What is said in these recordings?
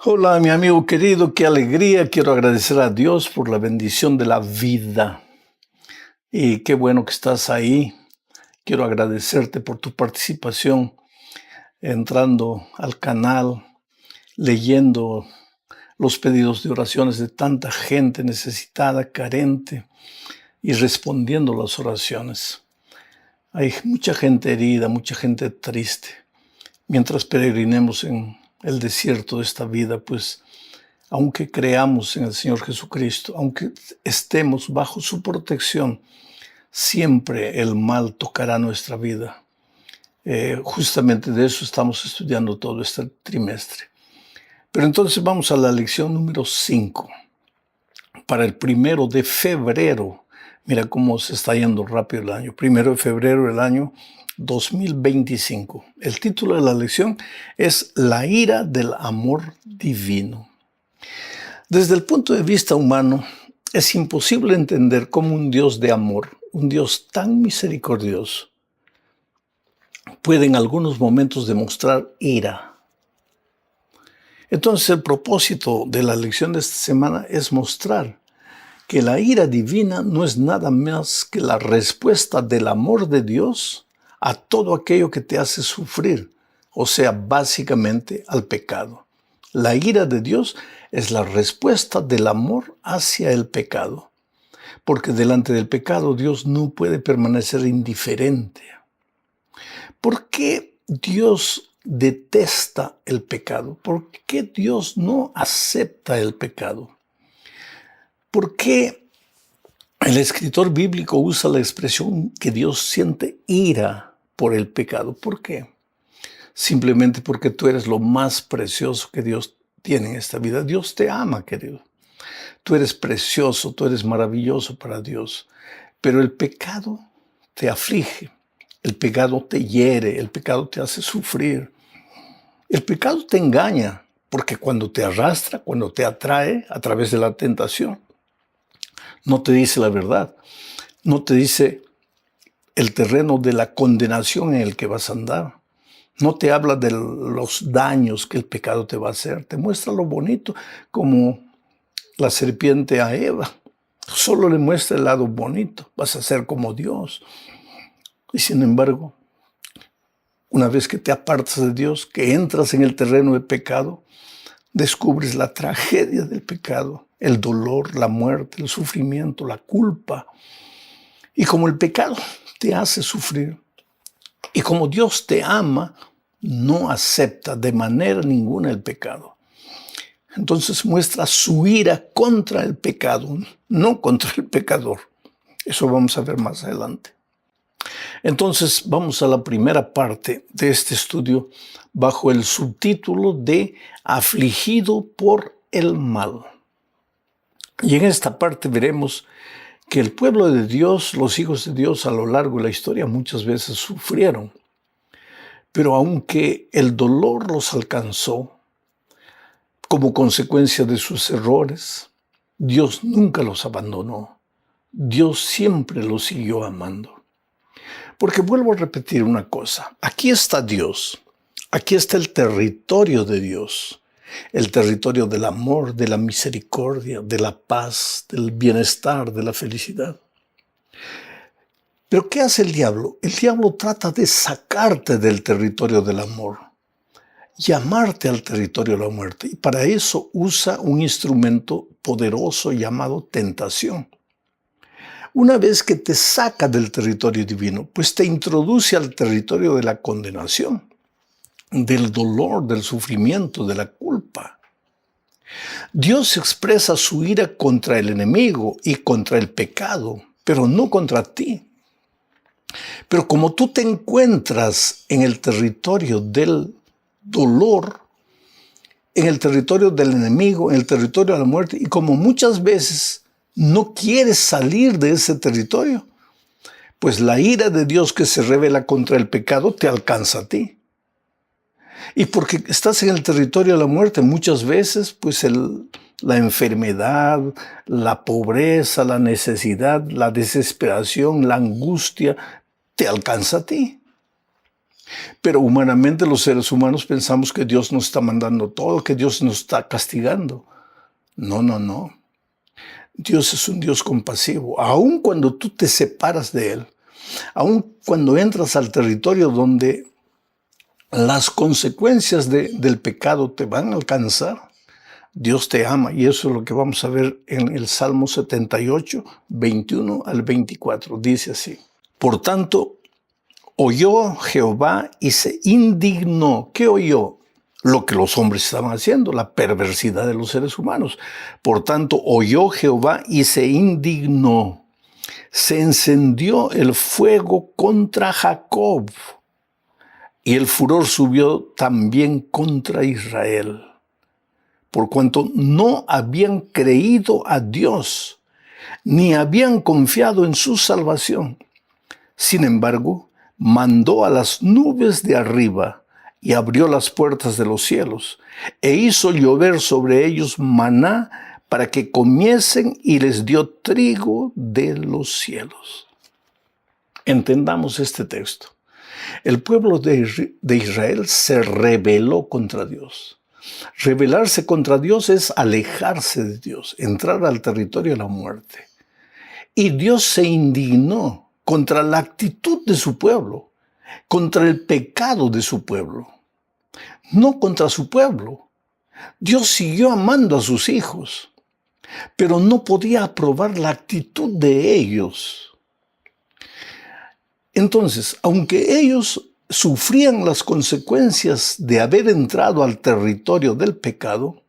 Hola, mi amigo querido, qué alegría. Quiero agradecer a Dios por la bendición de la vida. Y qué bueno que estás ahí. Quiero agradecerte por tu participación entrando al canal, leyendo los pedidos de oraciones de tanta gente necesitada, carente, y respondiendo las oraciones. Hay mucha gente herida, mucha gente triste. Mientras peregrinemos en el desierto de esta vida, pues aunque creamos en el Señor Jesucristo, aunque estemos bajo su protección, siempre el mal tocará nuestra vida. Justamente de eso estamos estudiando todo este trimestre. Pero entonces vamos a la lección número 5. Para el 1 de febrero, mira cómo se está yendo rápido el año. 1 de febrero del año 2025. El título de la lección es La ira del amor divino. Desde el punto de vista humano, es imposible entender cómo un Dios de amor, un Dios tan misericordioso, puede en algunos momentos demostrar ira. Entonces, el propósito de la lección de esta semana es mostrar que la ira divina no es nada más que la respuesta del amor de Dios a todo aquello que te hace sufrir, o sea, básicamente al pecado. La ira de Dios es la respuesta del amor hacia el pecado, porque delante del pecado Dios no puede permanecer indiferente. ¿Por qué Dios detesta el pecado? ¿Por qué Dios no acepta el pecado? ¿Por qué el escritor bíblico usa la expresión que Dios siente ira por el pecado? ¿Por qué? Simplemente porque tú eres lo más precioso que Dios tiene en esta vida. Dios te ama, querido. Tú eres precioso, tú eres maravilloso para Dios. Pero el pecado te aflige, el pecado te hiere, el pecado te hace sufrir. El pecado te engaña, porque cuando te arrastra, cuando te atrae a través de la tentación, no te dice la verdad, no te dice el terreno de la condenación en el que vas a andar. No te habla de los daños que el pecado te va a hacer. Te muestra lo bonito, como la serpiente a Eva. Solo le muestra el lado bonito. Vas a ser como Dios. Y sin embargo, una vez que te apartas de Dios, que entras en el terreno del pecado, descubres la tragedia del pecado, el dolor, la muerte, el sufrimiento, la culpa. Y como el pecado te hace sufrir, y como Dios te ama, no acepta de manera ninguna el pecado. Entonces muestra su ira contra el pecado, no contra el pecador. Eso vamos a ver más adelante. Entonces vamos a la primera parte de este estudio bajo el subtítulo de Afligido por el mal. Y en esta parte veremos que el pueblo de Dios, los hijos de Dios a lo largo de la historia muchas veces sufrieron. Pero aunque el dolor los alcanzó como consecuencia de sus errores, Dios nunca los abandonó. Dios siempre los siguió amando. Porque vuelvo a repetir una cosa. Aquí está Dios. Aquí está el territorio de Dios. El territorio del amor, de la misericordia, de la paz, del bienestar, de la felicidad. Pero ¿qué hace el diablo? El diablo trata de sacarte del territorio del amor, llamarte al territorio de la muerte. Y para eso usa un instrumento poderoso llamado tentación. Una vez que te saca del territorio divino, pues te introduce al territorio de la condenación, del dolor, del sufrimiento, de la culpa. Dios expresa su ira contra el enemigo y contra el pecado, pero no contra ti. Pero como tú te encuentras en el territorio del dolor, en el territorio del enemigo, en el territorio de la muerte, y como muchas veces no quieres salir de ese territorio, pues la ira de Dios que se revela contra el pecado te alcanza a ti. Y porque estás en el territorio de la muerte, muchas veces, pues la enfermedad, la pobreza, la necesidad, la desesperación, la angustia, te alcanza a ti. Pero humanamente los seres humanos pensamos que Dios nos está mandando todo, que Dios nos está castigando. No, no, no. Dios es un Dios compasivo. Aun cuando tú te separas de Él, aun cuando entras al territorio donde las consecuencias del pecado te van a alcanzar, Dios te ama. Y eso es lo que vamos a ver en el Salmo 78, 21 al 24. Dice así: por tanto, oyó Jehová y se indignó. ¿Qué oyó? Lo que los hombres estaban haciendo, la perversidad de los seres humanos. Por tanto, oyó Jehová y se indignó. Se encendió el fuego contra Jacob, y el furor subió también contra Israel, por cuanto no habían creído a Dios, ni habían confiado en su salvación. Sin embargo, mandó a las nubes de arriba y abrió las puertas de los cielos, e hizo llover sobre ellos maná para que comiesen, y les dio trigo de los cielos. Entendamos este texto. El pueblo de Israel se rebeló contra Dios. Rebelarse contra Dios es alejarse de Dios, entrar al territorio de la muerte. Y Dios se indignó contra la actitud de su pueblo, contra el pecado de su pueblo, no contra su pueblo. Dios siguió amando a sus hijos, pero no podía aprobar la actitud de ellos. Entonces, aunque ellos sufrían las consecuencias de haber entrado al territorio del pecado,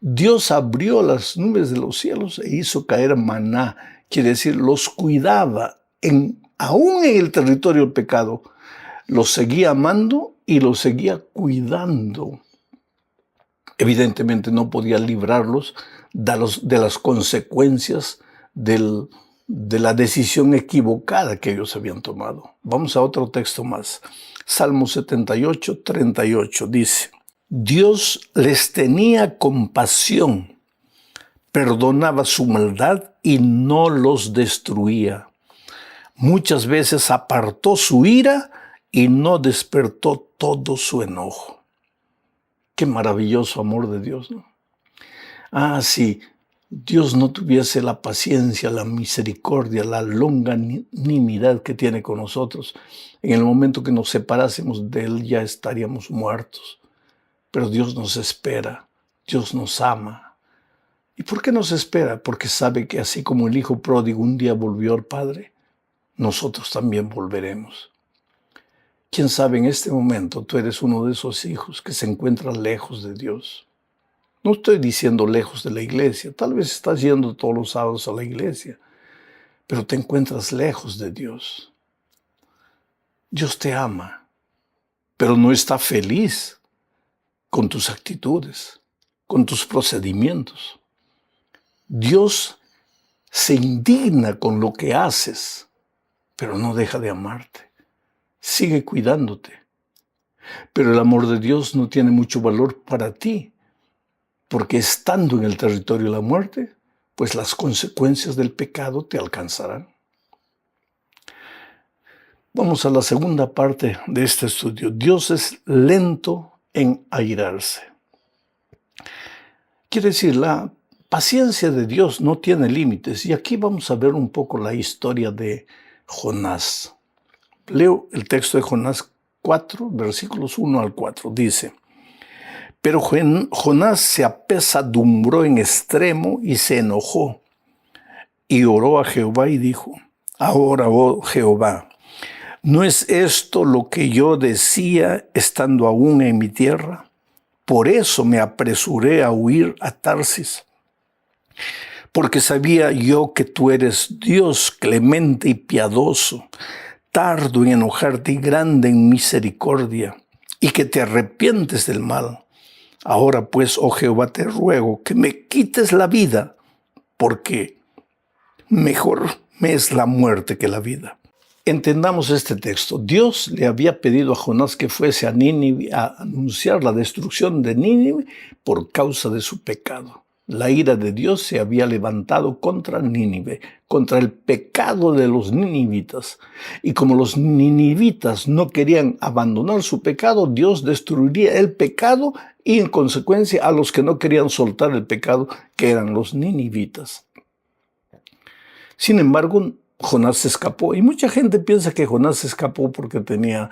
Dios abrió las nubes de los cielos e hizo caer maná. Quiere decir, los cuidaba aún en el territorio del pecado. Los seguía amando y los seguía cuidando. Evidentemente no podía librarlos de las consecuencias de la decisión equivocada que ellos habían tomado. Vamos a otro texto más. Salmo 78, 38 dice: Dios les tenía compasión, perdonaba su maldad y no los destruía. Muchas veces apartó su ira y no despertó todo su enojo. Qué maravilloso amor de Dios, ¿no? Si Dios no tuviese la paciencia, la misericordia, la longanimidad que tiene con nosotros, en el momento que nos separásemos de Él ya estaríamos muertos. Pero Dios nos espera, Dios nos ama. ¿Y por qué nos espera? Porque sabe que así como el hijo pródigo un día volvió al Padre, nosotros también volveremos. Quién sabe, en este momento tú eres uno de esos hijos que se encuentran lejos de Dios. No estoy diciendo lejos de la iglesia, tal vez estás yendo todos los sábados a la iglesia, pero te encuentras lejos de Dios. Dios te ama, pero no está feliz con tus actitudes, con tus procedimientos. Dios se indigna con lo que haces, pero no deja de amarte. Sigue cuidándote. Pero el amor de Dios no tiene mucho valor para ti, porque estando en el territorio de la muerte, pues las consecuencias del pecado te alcanzarán. Vamos a la segunda parte de este estudio. Dios es lento en airarse. Quiere decir, la paciencia de Dios no tiene límites. Y aquí vamos a ver un poco la historia de Jonás. Leo el texto de Jonás 4, versículos 1 al 4. Dice: pero Jonás se apesadumbró en extremo y se enojó, y oró a Jehová y dijo: ahora, oh Jehová, ¿no es esto lo que yo decía estando aún en mi tierra? Por eso me apresuré a huir a Tarsis, porque sabía yo que tú eres Dios clemente y piadoso, tardo en enojarte y grande en misericordia, y que te arrepientes del mal. Ahora pues, oh Jehová, te ruego que me quites la vida, porque mejor me es la muerte que la vida. Entendamos este texto. Dios le había pedido a Jonás que fuese a Nínive a anunciar la destrucción de Nínive por causa de su pecado. La ira de Dios se había levantado contra Nínive, contra el pecado de los ninivitas. Y como los ninivitas no querían abandonar su pecado, Dios destruiría el pecado y en consecuencia a los que no querían soltar el pecado, que eran los ninivitas. Sin embargo, Jonás se escapó. Y mucha gente piensa que Jonás se escapó porque tenía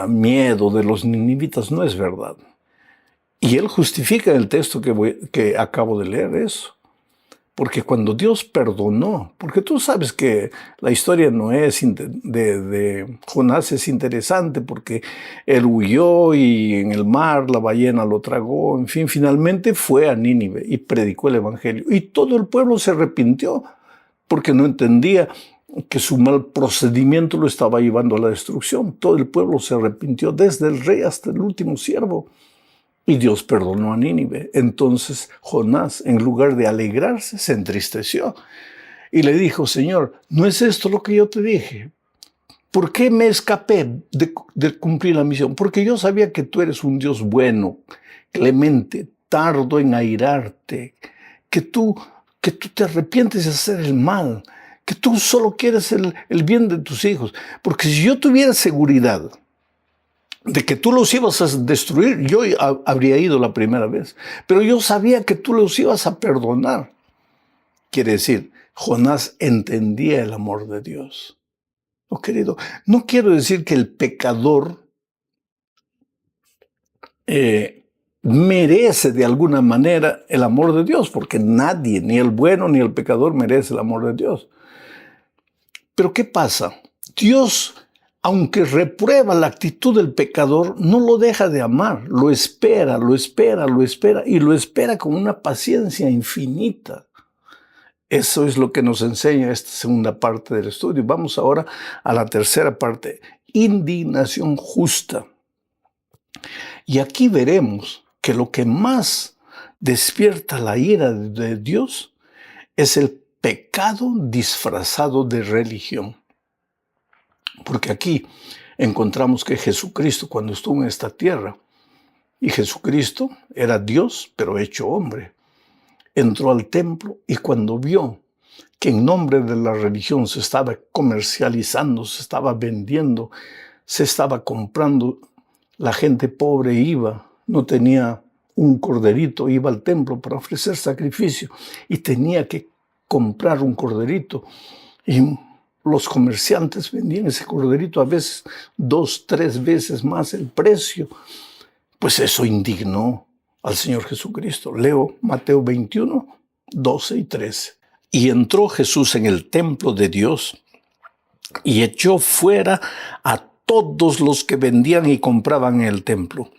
miedo de los ninivitas. No es verdad. Y él justifica en el texto que acabo de leer eso. Porque cuando Dios perdonó, porque tú sabes que la historia de Jonás es interesante porque él huyó y en el mar la ballena lo tragó, en fin, finalmente fue a Nínive y predicó el evangelio. Y todo el pueblo se arrepintió porque no entendía que su mal procedimiento lo estaba llevando a la destrucción. Todo el pueblo se arrepintió, desde el rey hasta el último siervo. Y Dios perdonó a Nínive. Entonces Jonás, en lugar de alegrarse, se entristeció. Y le dijo, Señor, ¿no es esto lo que yo te dije? ¿Por qué me escapé de cumplir la misión? Porque yo sabía que tú eres un Dios bueno, clemente, tardo en airarte, que tú te arrepientes de hacer el mal, que tú solo quieres el bien de tus hijos. Porque si yo tuviera seguridad de que tú los ibas a destruir, yo habría ido la primera vez. Pero yo sabía que tú los ibas a perdonar. Quiere decir, Jonás entendía el amor de Dios. Oh, querido, no quiero decir que el pecador merece de alguna manera el amor de Dios, porque nadie, ni el bueno ni el pecador, merece el amor de Dios. Pero ¿qué pasa? Dios, aunque reprueba la actitud del pecador, no lo deja de amar, lo espera, lo espera, lo espera, y lo espera con una paciencia infinita. Eso es lo que nos enseña esta segunda parte del estudio. Vamos ahora a la tercera parte, indignación justa. Y aquí veremos que lo que más despierta la ira de Dios es el pecado disfrazado de religión. Porque aquí encontramos que Jesucristo, cuando estuvo en esta tierra, y Jesucristo era Dios, pero hecho hombre, entró al templo y cuando vio que en nombre de la religión se estaba comercializando, se estaba vendiendo, se estaba comprando, la gente pobre iba, no tenía un corderito, iba al templo para ofrecer sacrificio y tenía que comprar un corderito. Y los comerciantes vendían ese corderito a veces 2, 3 veces más el precio. Pues eso indignó al Señor Jesucristo. Leo Mateo 21, 12 y 13. Y entró Jesús en el templo de Dios y echó fuera a todos los que vendían y compraban en el templo,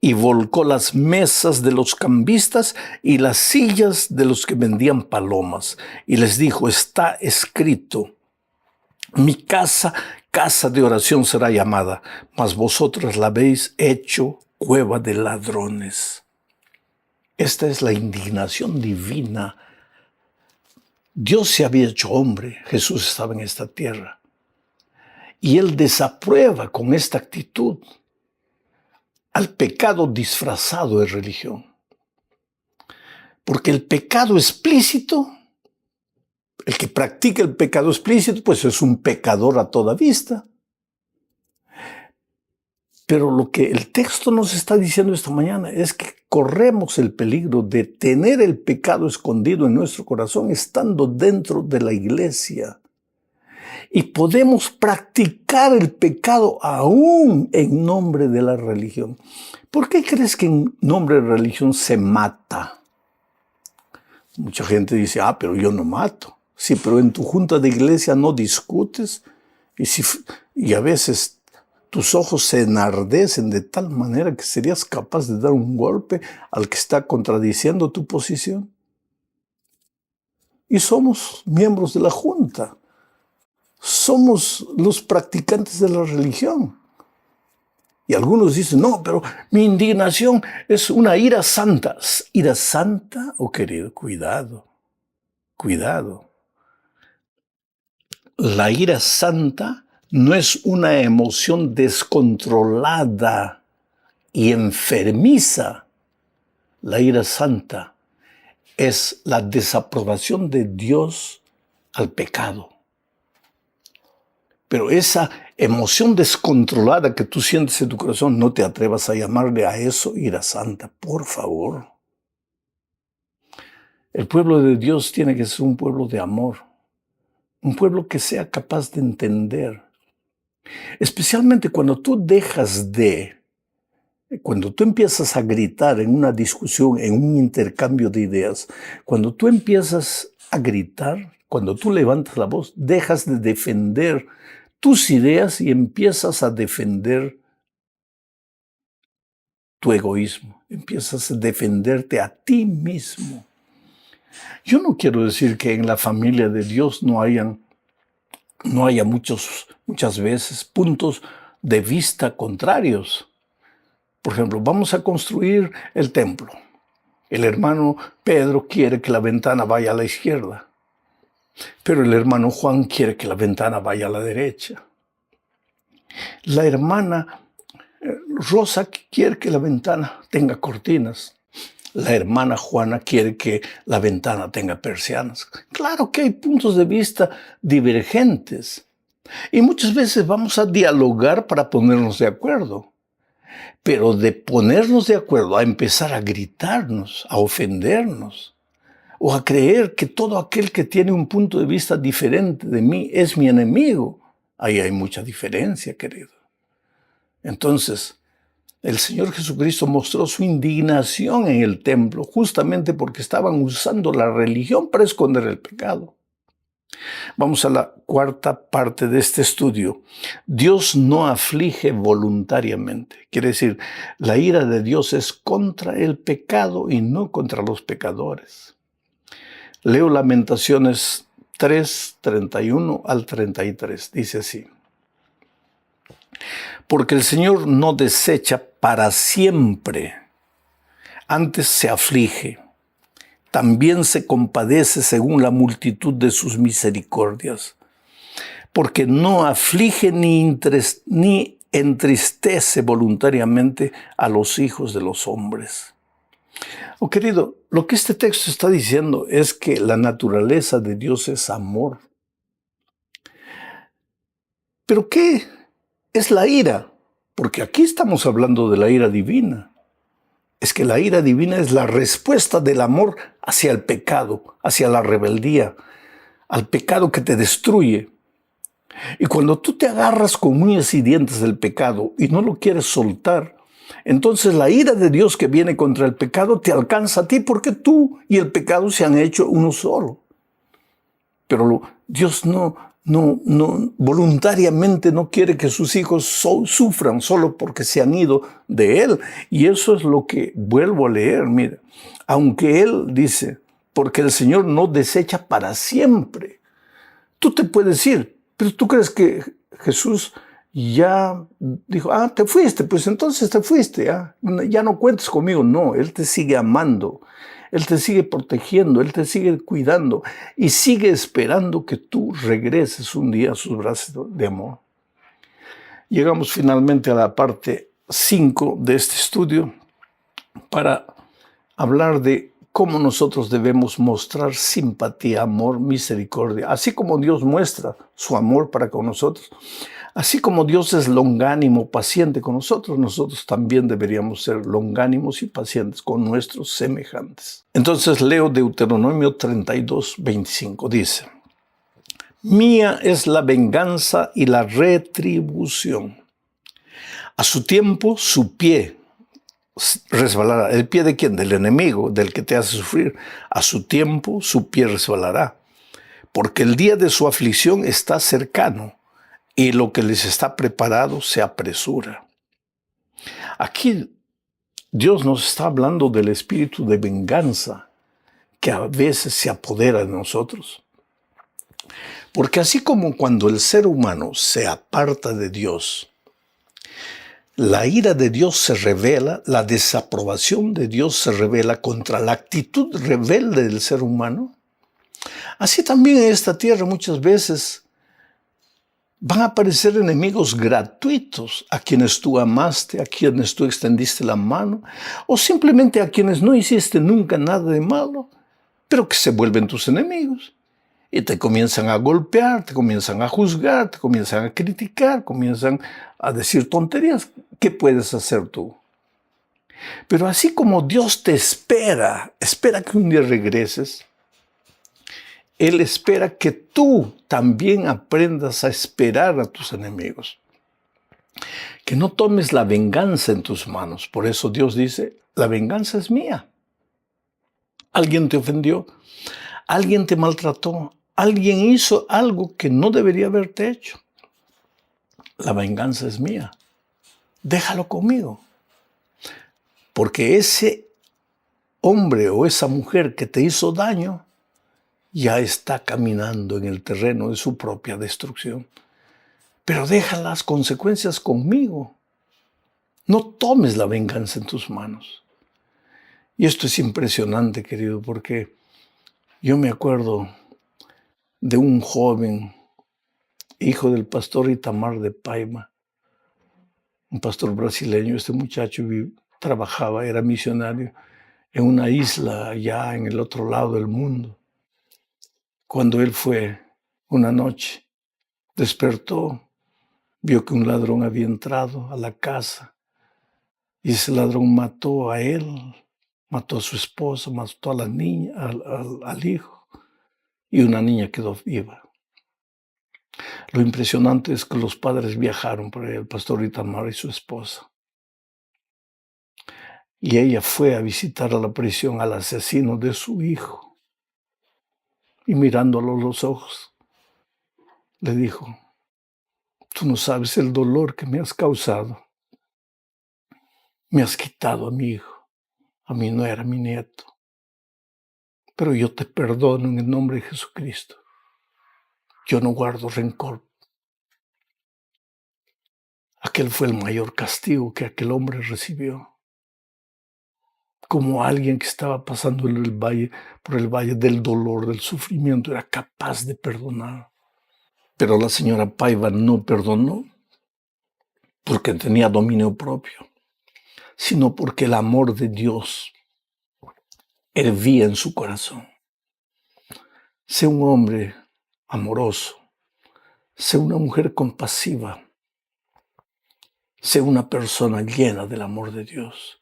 y volcó las mesas de los cambistas y las sillas de los que vendían palomas, y les dijo, está escrito, mi casa, casa de oración será llamada, mas vosotros la habéis hecho cueva de ladrones. Esta es la indignación divina. Dios se había hecho hombre, Jesús estaba en esta tierra. Y él desaprueba con esta actitud al pecado disfrazado de religión. Porque el pecado explícito, el que practica el pecado explícito, pues es un pecador a toda vista. Pero lo que el texto nos está diciendo esta mañana es que corremos el peligro de tener el pecado escondido en nuestro corazón estando dentro de la iglesia. Y podemos practicar el pecado aún en nombre de la religión. ¿Por qué crees que en nombre de religión se mata? Mucha gente dice, pero yo no mato. Sí, pero en tu junta de iglesia no discutes y a veces tus ojos se enardecen de tal manera que serías capaz de dar un golpe al que está contradiciendo tu posición. Y somos miembros de la junta. Somos los practicantes de la religión. Y algunos dicen, no, pero mi indignación es una ira santa. ¿Ira santa? Oh, querido, cuidado, cuidado. La ira santa no es una emoción descontrolada y enfermiza. La ira santa es la desaprobación de Dios al pecado. Pero esa emoción descontrolada que tú sientes en tu corazón, no te atrevas a llamarle a eso ira santa, por favor. El pueblo de Dios tiene que ser un pueblo de amor, un pueblo que sea capaz de entender. Especialmente cuando tú cuando tú empiezas a gritar en una discusión, en un intercambio de ideas, cuando tú empiezas a gritar, cuando tú levantas la voz, dejas de defender tus ideas y empiezas a defender tu egoísmo, empiezas a defenderte a ti mismo. Yo no quiero decir que en la familia de Dios no haya muchas veces puntos de vista contrarios. Por ejemplo, vamos a construir el templo. El hermano Pedro quiere que la ventana vaya a la izquierda, pero el hermano Juan quiere que la ventana vaya a la derecha. La hermana Rosa quiere que la ventana tenga cortinas. La hermana Juana quiere que la ventana tenga persianas. Claro que hay puntos de vista divergentes. Y muchas veces vamos a dialogar para ponernos de acuerdo. Pero de ponernos de acuerdo a empezar a gritarnos, a ofendernos, o a creer que todo aquel que tiene un punto de vista diferente de mí es mi enemigo, ahí hay mucha diferencia, querido. Entonces, el Señor Jesucristo mostró su indignación en el templo justamente porque estaban usando la religión para esconder el pecado. Vamos a la cuarta parte de este estudio. Dios no aflige voluntariamente. Quiere decir, la ira de Dios es contra el pecado y no contra los pecadores. Leo Lamentaciones 3, 31 al 33. Dice así. Porque el Señor no desecha para siempre, antes se aflige. También se compadece según la multitud de sus misericordias, porque no aflige ni entristece voluntariamente a los hijos de los hombres. Oh, querido, lo que este texto está diciendo es que la naturaleza de Dios es amor. ¿Pero qué es la ira? Porque aquí estamos hablando de la ira divina. Es que la ira divina es la respuesta del amor hacia el pecado, hacia la rebeldía, al pecado que te destruye. Y cuando tú te agarras con uñas y dientes del pecado y no lo quieres soltar, entonces la ira de Dios que viene contra el pecado te alcanza a ti porque tú y el pecado se han hecho uno solo. Pero Dios voluntariamente no quiere que sus hijos sufran solo porque se han ido de Él. Y eso es lo que vuelvo a leer, mira. Aunque Él dice, porque el Señor no desecha para siempre. Tú te puedes ir, pero tú crees que Jesús ya dijo, te fuiste, pues entonces te fuiste, ya no cuentes conmigo. No, Él te sigue amando. Él te sigue protegiendo, Él te sigue cuidando y sigue esperando que tú regreses un día a sus brazos de amor. Llegamos finalmente a la parte 5 de este estudio para hablar de cómo nosotros debemos mostrar simpatía, amor, misericordia. Así como Dios muestra su amor para con nosotros, así como Dios es longánimo, paciente con nosotros, nosotros también deberíamos ser longánimos y pacientes con nuestros semejantes. Entonces leo Deuteronomio 32, 25. Dice, mía es la venganza y la retribución. A su tiempo su pie resbalará. ¿El pie de quién? Del enemigo, del que te hace sufrir. A su tiempo su pie resbalará. Porque el día de su aflicción está cercano. Y lo que les está preparado se apresura. Aquí Dios nos está hablando del espíritu de venganza que a veces se apodera de nosotros. Porque así como cuando el ser humano se aparta de Dios, la ira de Dios se revela, la desaprobación de Dios se revela contra la actitud rebelde del ser humano, así también en esta tierra muchas veces van a aparecer enemigos gratuitos a quienes tú amaste, a quienes tú extendiste la mano, o simplemente a quienes no hiciste nunca nada de malo, pero que se vuelven tus enemigos. Y te comienzan a golpear, te comienzan a juzgar, te comienzan a criticar, comienzan a decir tonterías. ¿Qué puedes hacer tú? Pero así como Dios te espera que un día regreses, Él espera que tú también aprendas a esperar a tus enemigos. Que no tomes la venganza en tus manos. Por eso Dios dice, la venganza es mía. Alguien te ofendió, alguien te maltrató, alguien hizo algo que no debería haberte hecho. La venganza es mía. Déjalo conmigo. Porque ese hombre o esa mujer que te hizo daño ya está caminando en el terreno de su propia destrucción. Pero deja las consecuencias conmigo. No tomes la venganza en tus manos. Y esto es impresionante, querido, porque yo me acuerdo de un joven, hijo del pastor Itamar de Paiva, un pastor brasileño. Este muchacho trabajaba, era misionario en una isla allá en el otro lado del mundo. Cuando él fue una noche, despertó, vio que un ladrón había entrado a la casa y ese ladrón mató a él, mató a su esposa, mató a la niña, al hijo, y una niña quedó viva. Lo impresionante es que los padres viajaron por ahí, el pastor Itamar y su esposa. Y ella fue a visitar a la prisión al asesino de su hijo. Y mirándolo a los ojos, le dijo, tú no sabes el dolor que me has causado. Me has quitado a mi hijo, a mi nuera, a mi nieto. Pero yo te perdono en el nombre de Jesucristo. Yo no guardo rencor. Aquel fue el mayor castigo que aquel hombre recibió. Como alguien que estaba pasando por el valle del dolor, del sufrimiento, era capaz de perdonar. Pero la señora Paiva no perdonó porque tenía dominio propio, sino porque el amor de Dios hervía en su corazón. Sé un hombre amoroso, sé una mujer compasiva, sé una persona llena del amor de Dios.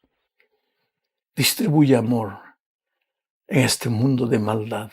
Distribuye amor en este mundo de maldad.